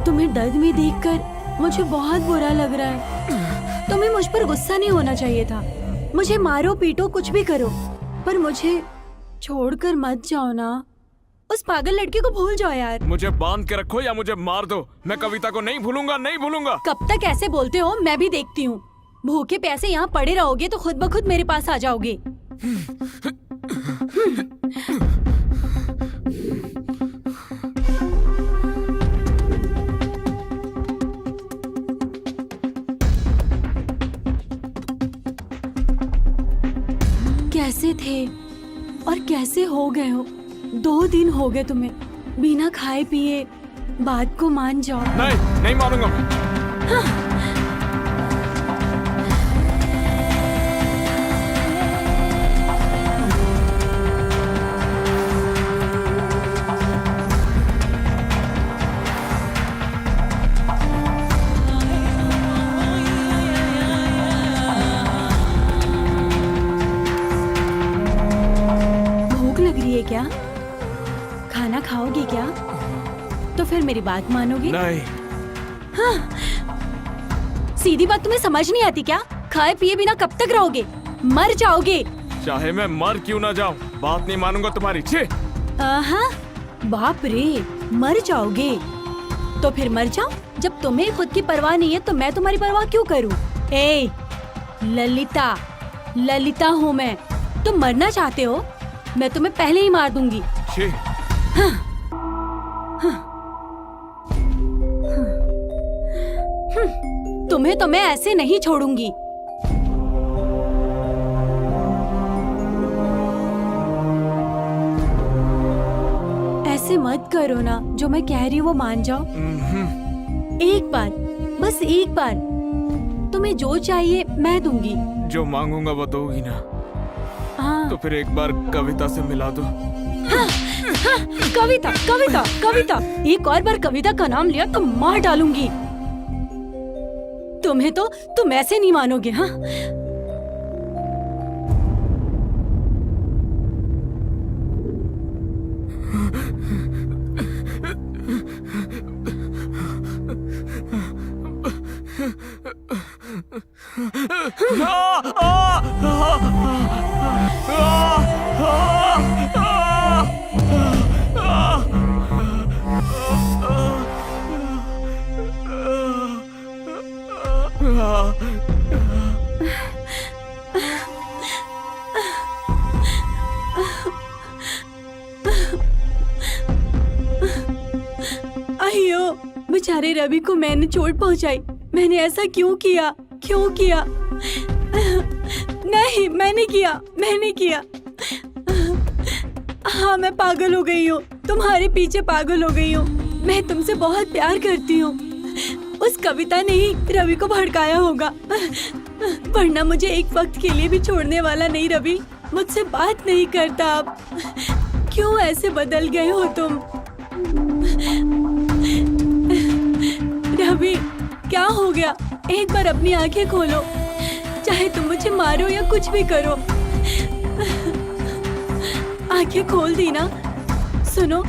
तुम्हें दर्द में देखकर मुझे बहुत बुरा लग रहा है। तुम्हें मुझ पर गुस्सा नहीं होना चाहिए था। मुझे मारो पीटो कुछ भी करो, पर मुझे छोड़कर मत जाओ ना। उस पागल लड़के को भूल जाओ यार। मुझे बांध के रखो या मुझे मार दो, मैं कविता को नहीं भूलूंगा, नहीं भूलूंगा। कब तक ऐसे बोलते हो? मैं भी देखती हूँ। भूखे प्यासे यहाँ पड़े रहोगे तो खुद ब खुद मेरे पास आ जाओगे। कैसे थे और कैसे हो गए हो? 2 दिन हो गए तुम्हें बिना खाए पिए। बात को मान जाओ। नहीं, नहीं मानूंगा मैं। भूख लग रही है क्या? खाना खाओगे क्या? तो फिर मेरी बात मानोगे? नहीं। सीधी बात तुम्हें समझ नहीं आती क्या? खाए पिए बिना कब तक रहोगे? मर जाओगे। चाहे मैं मर क्यों ना जाऊं, बात नहीं मानूंगा तुम्हारी। छी। आहा, बाप रे, मर जाओगे तो फिर मर जाओ। जब तुम्हें खुद की परवाह नहीं है तो मैं तुम्हारी परवाह क्यों करूं? ए, ललिता, ललिता हूँ मैं। तुम मरना चाहते हो? मैं तुम्हें पहले ही मार दूंगी। छी। तुम्हें तो मैं ऐसे नहीं छोड़ूंगी। ऐसे मत करो ना, जो मैं कह रही हूँ वो मान जाओ। एक बार, बस एक बार, तुम्हें जो चाहिए मैं दूंगी। जो मांगूंगा वो दोगी ना? हाँ। तो फिर एक बार कविता से मिला दो। कविता, कविता, कविता, एक और बार कविता का नाम लिया तो मार डालूंगी। तुम्हें तो तुम ऐसे नहीं मानोगे। हाँ, बेचारे रवि को मैंने चोट पहुंचाई। मैंने ऐसा क्यों किया? क्यों किया? नहीं, मैंने किया। हाँ, मैं पागल हो गई हूँ, तुम्हारे पीछे पागल हो गई हूँ। मैं तुमसे बहुत प्यार करती हूँ। उस कविता ने ही रवि को भड़काया होगा, वरना मुझे एक वक्त के लिए भी छोड़ने वाला नहीं। रवि मुझसे बात नहीं करता अब। क्यों ऐसे बदल गए हो तुम? रवि, क्या हो गया? एक बार अपनी आंखें खोलो, चाहे तुम मुझे मारो या कुछ भी करो। आंखें खोल दी ना? सुनो,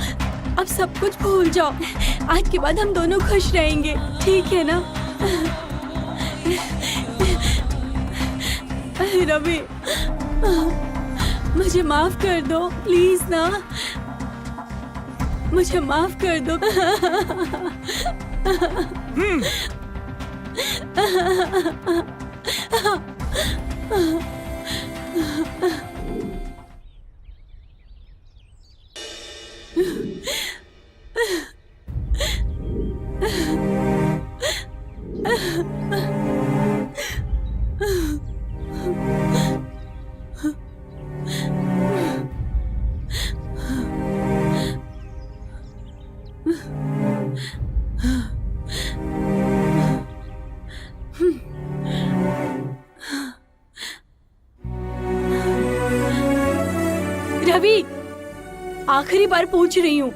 अब सब कुछ भूल जाओ। आज के बाद हम दोनों खुश रहेंगे, ठीक है ना? रवि, मुझे माफ कर दो प्लीज ना, मुझे माफ कर दो। रवि, आखिरी बार पूछ रही हूँ,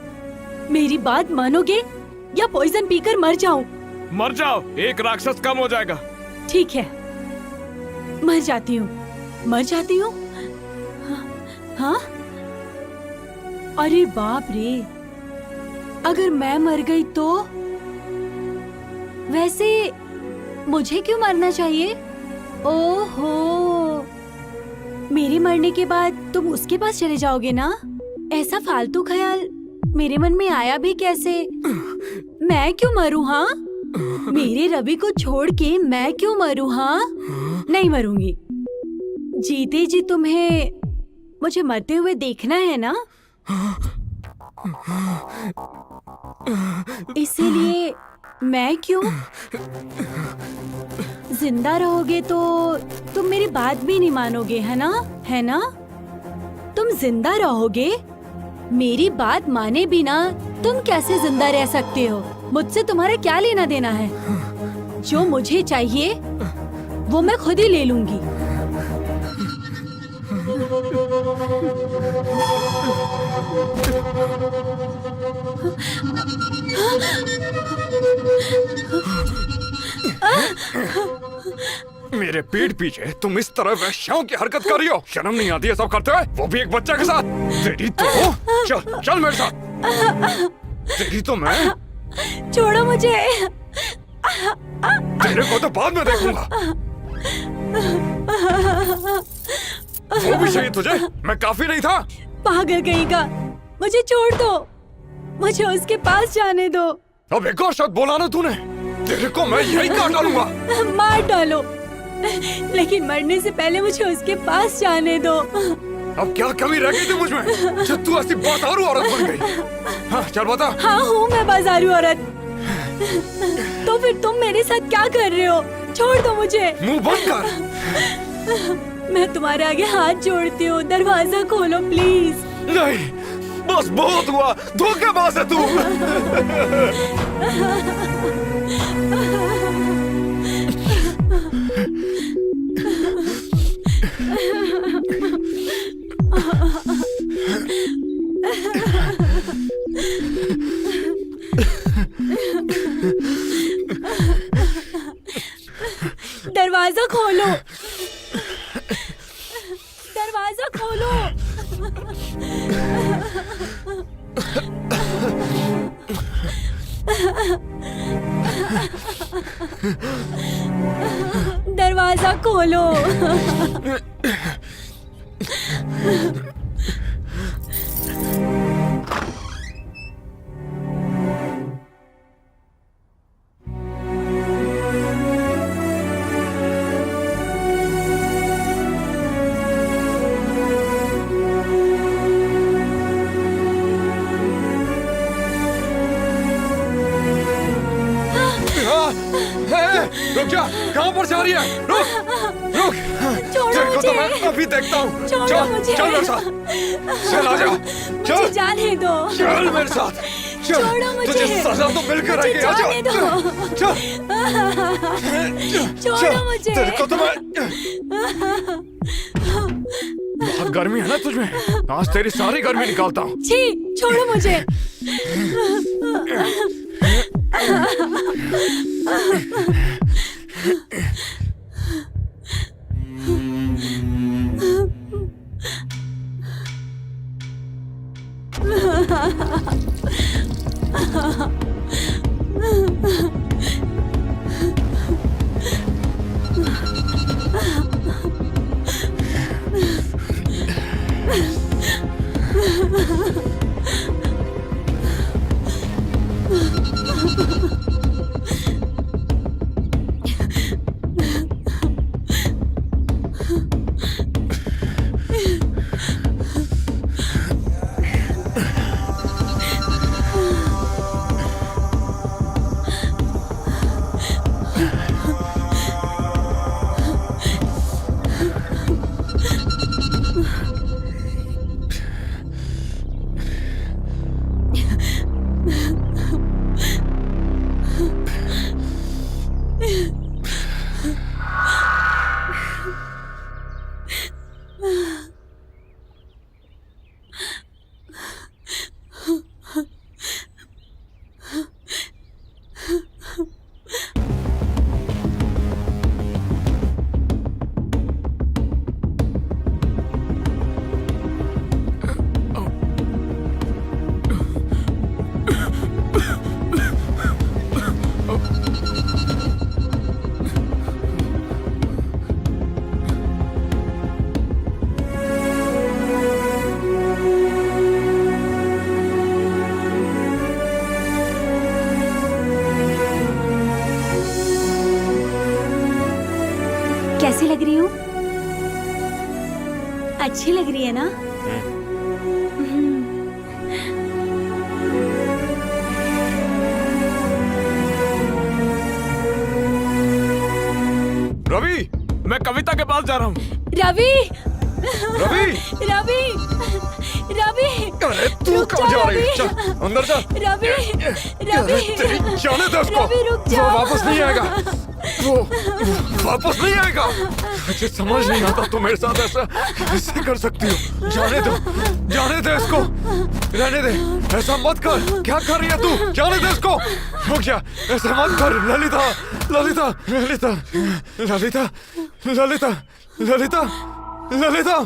मेरी बात मानोगे या पॉइजन पीकर मर जाऊं? मर जाओ, एक राक्षस कम हो जाएगा। ठीक है, मर जाती हूँ। हाँ? अरे बाप रे, अगर मैं मर गई तो? वैसे मुझे क्यों मरना चाहिए? ओहो, मेरे मरने के बाद तुम उसके पास चले जाओगे ना? ऐसा फालतू ख्याल मेरे मन में आया भी कैसे? मैं क्यों मरूं? हाँ, मेरे रवि को छोड़ के मैं क्यों मरूं? हाँ, नहीं मरूंगी। जीते जी तुम्हें मुझे मरते हुए देखना है ना? इसीलिए मैं क्यों? जिंदा रहोगे तो तुम मेरी बात भी नहीं मानोगे, है ना? है ना? तुम जिंदा रहोगे, मेरी बात माने बिना तुम कैसे जिंदा रह सकते हो? मुझसे तुम्हारा क्या लेना देना है? जो मुझे चाहिए वो मैं खुद ही ले लूंगी। मेरे पीठ पीछे तुम इस तरह वैश्याओं की हरकत कर रही हो? शर्म नहीं आती है सब करते हुए, वो भी एक बच्चा के साथ? तेरी तो चल मेरे साथ। तेरी तो मैं छोड़ो मुझे। तेरे को तो बाद में देखूंगा। वो भी चाहिए तुझे? मैं काफी नहीं था? पागल कहीं का, मुझे छोड़ दो, मुझे उसके पास जाने दो। अब एक और शब्द बोला ना तूने, तेरे को मैं यही काट डालूंगा। मार डालो, लेकिन मरने से पहले मुझे उसके पास जाने दो। अब क्या कमी रह गई थी मुझमें जो तू ऐसी बाजारू औरत बन गई? हाँ चल बता। हाँ हूँ मैं बाजारू औरत। तो फिर तुम मेरे साथ क्या कर रहे हो? छोड़ दो मुझे। मुंह बंद कर। मैं तुम्हारे आगे हाथ जोड़ती हूँ, दरवाजा खोलो प्लीज। नहीं, बस बहुत हुआ, धोखेबाज है तू। दरवाजा खोलो, दरवाजा खोलो। दरवाजा खोलो। रुक जा, कहाँ पर जा रही है? रुक छोड़ो तेरे को तो मुझे। मैं अभी देखता हूँ। छोड़ो चल मुझे। चल मेरे साथ, चल आ जा, मुझे चल जाने दो। चल मेरे साथ, चल छोड़ो मुझे। तुझे सजा तो मिलकर मुझे रहेगी। आ जा, जाने दो। चल छोड़ो चल, मुझे। तेरे को तो मैं बहुत गर्मी है ना तुझमें, आज तेरी सारी गर्मी निकालता हूँ। छी, छोड़ो मुझे। कैसी लग रही हूँ? अच्छी लग रही है ना? रवि, मैं कविता के पास जा रहा हूँ। रवि, रवि, रवि, रवि, अरे तू रुक कहाँ जा, जा रही है? रवि। चल अंदर जा। रवि, अरे रवि, तेरी जाने दे उसको, रवि, रुक वो जा। वापस नहीं आएगा, वो वापस नहीं आएगा। मुझे समझ नहीं आता तुम मेरे साथ ऐसा कैसे कर सकती हो। जाने दे इसको, रहने दे, ऐसा मत कर। क्या कर रही है तू? जाने दे इसको। रुक जा, ऐसा मत कर। ललिता, ललिता, ललिता, ललिता, ललिता, ललिता, ललिता।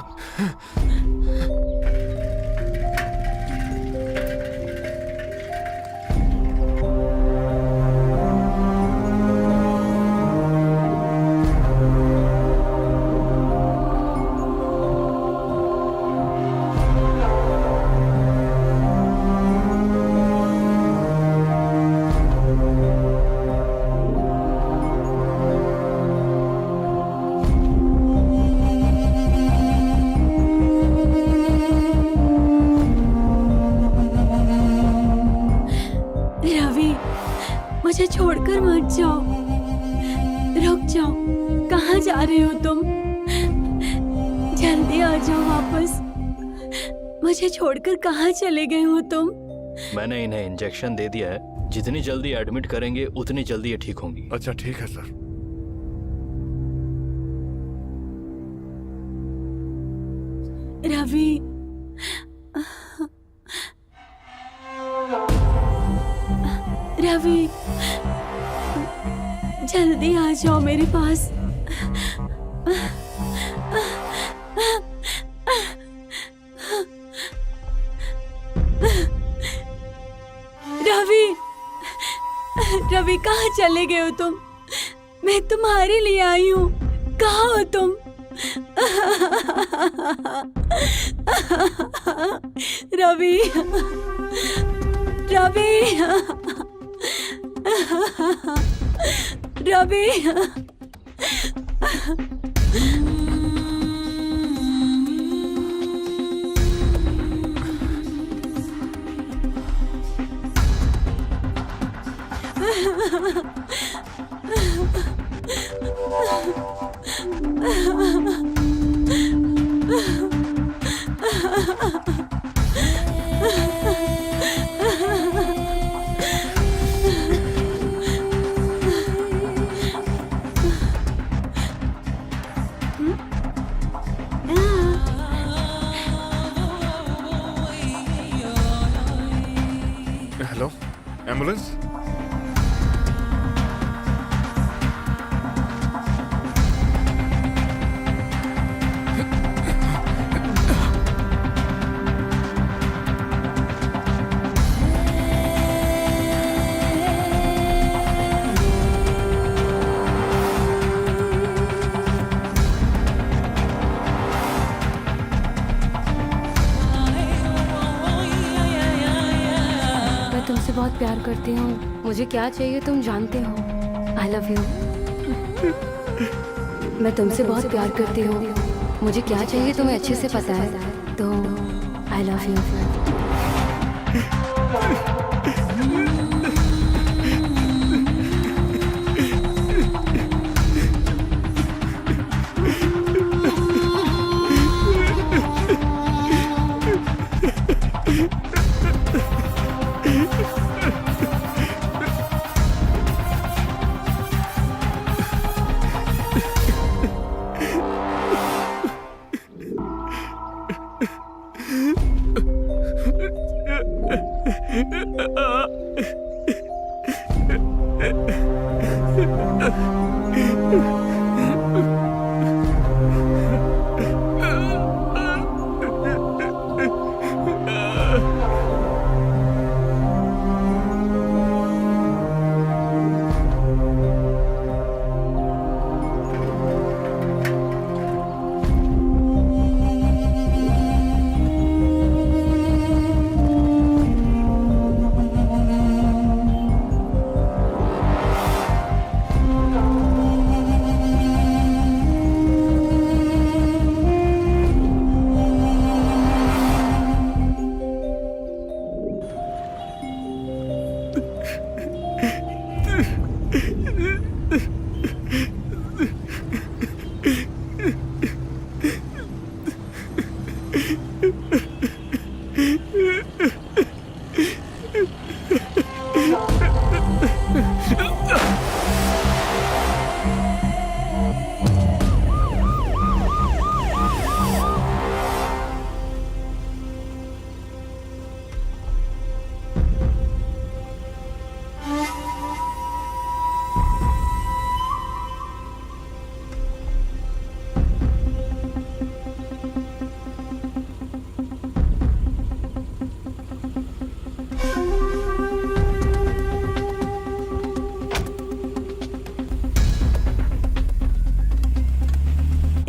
रवि, मुझे छोड़कर मत जाओ। रुक जाओ, कहाँ जा रहे हो तुम? जल्दी आ जाओ वापस। मुझे छोड़कर कहाँ चले गए हो तुम? मैंने इन्हें इंजेक्शन दे दिया है, जितनी जल्दी एडमिट करेंगे उतनी जल्दी ये ठीक होंगी। अच्छा ठीक है सर। रवि, रवि, जल्दी आ जाओ मेरे पास। रवि, रवि कहाँ चले गए हो तुम? मैं तुम्हारे लिए आई हूँ, कहाँ हो तुम? Ravi, Ravi, Ravi, hello, ambulance? मैं तुमसे बहुत प्यार करती हूँ, मुझे क्या चाहिए तुम जानते हो। आई लव यू। मैं तुमसे बहुत प्यार करती हूँ, मुझे क्या चाहिए तुम्हें अच्छे से पता है, तो आई लव यू।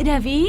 रवि,